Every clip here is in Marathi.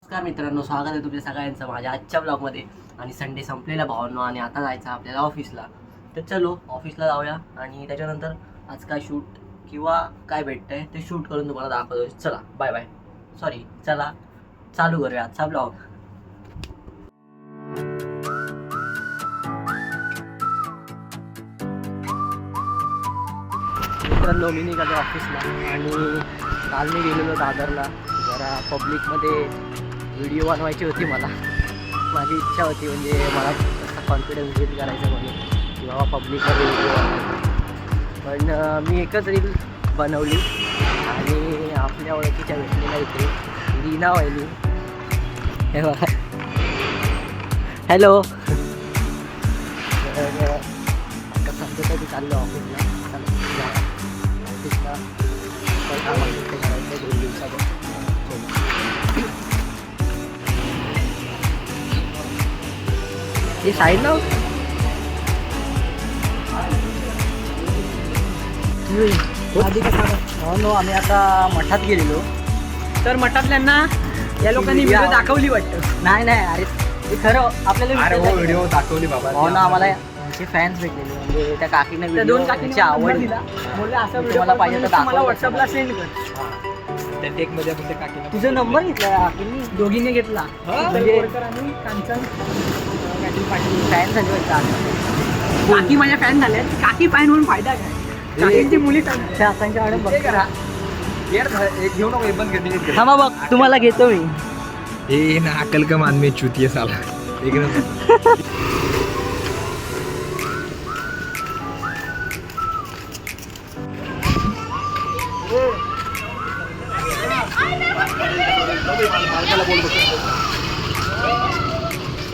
नमस्कार मित्रांनो, स्वागत आहे तुमच्या सगळ्यांचं माझ्या आजच्या ब्लॉगमध्ये. आणि संडे संपलेला भावांनो आणि आता जायचं आपल्याला ऑफिसला. तर चलो ऑफिसला जाऊया आणि त्याच्यानंतर आज काय शूट किंवा काय भेटतंय ते शूट करून तुम्हाला दाखवतो. चला बाय बाय, सॉरी चला चालू करूया आजचा ब्लॉग. मित्रांनो मी निघालो ऑफिसला आणि काल मी गेलेलो दादरला. जरा पब्लिकमध्ये व्हिडिओ बनवायची होती मला. माझी इच्छा होती, म्हणजे मला तसा कॉन्फिडन्स बिल्ड करायचा म्हणून की बाबा पब्लिकमध्ये व्हिडिओ बनवायचा. पण मी एकच रील बनवली आणि आपल्या ओळखीच्या भेटलेल्या इथे लीना वहिनी, हे बघा, हॅलो. तर आता सध्या तरी चाललो ऑफिसला. ऑफिसला करायचं 2 दिवसात. हे साईड ना नो, आम्ही आता मठात गेलेलो. तर मठातल्यांना या लोकांनी व्हिडिओ दाखवली वाटतं. नाही अरे ते खरं आपल्याला व्हिडिओ दाखवली बाबा. हो ना, आम्हाला आमचे फॅन्स भेटलेले. म्हणजे त्या काकीने त्या 2 काकींची आवड दिला, बोलले असं व्हिडिओ मला पाहिजे तर मला व्हॉट्सअपला सेंड कर. त्या टेक मध्ये आपण त्या काकीला तुझा नंबर घेतला काकींनी, दोघींनी घेतला. म्हणजे आणि कांचन पाटील फॅन झाले वाटतं. काकी माझ्या फॅन झाल्या. काकी फॅन म्हणून फायदा काय? काकींची मुली फॅन त्या आकांक्षा मॅडम बघ करा. यार एक घेऊ नको, एक बंद करते. थांबा बघ, तुम्हाला घेतो मी. हे ना अकल का मान में चुतिये साला. एक नंबर.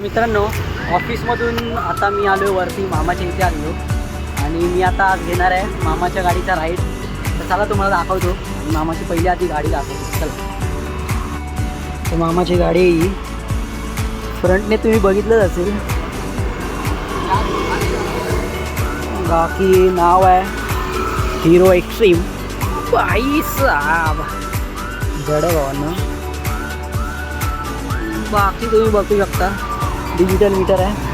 मित्रांनो, ऑफिसमधून आता मी आलो वरती, मामाच्या इथे आलो आणि मी आता घेणार आहे मामाच्या गाडीचा राईड. तर चला तुम्हाला दाखवतो. आणि मामाची पहिली आधी गाडी दाखवतो. चला, तर मामाची गाडी ही फ्रंटने तुम्ही बघितलंच असेल. बाकी नाव आहे हिरो एक्स्ट्रीम. बाई साब जड भावांना. बाकी तुम्ही बघू शकता डिजिटल मीटर आहे.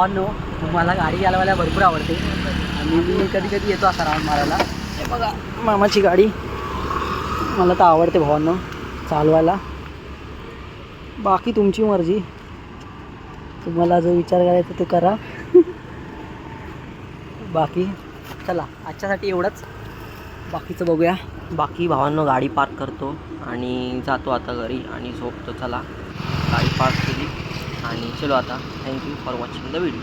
भावांनो, मला गाडी चालवायला भरपूर आवडते आणि मी कधी कधी येतो असा राऊंड मारायला. हे बघा मामाची गाडी, मला तर आवडते भावांनो चालवायला. बाकी तुमची मर्जी, तुम्हाला जो विचार करायचा ते करा. बाकी चला आजच्यासाठी एवढंच, बाकीचं बघूया. बाकी भावांनो गाडी पार्क करतो आणि जातो आता घरी आणि झोपतो. चला गाडी पार्क केली आणि चलो आता. Thank you for watching the video.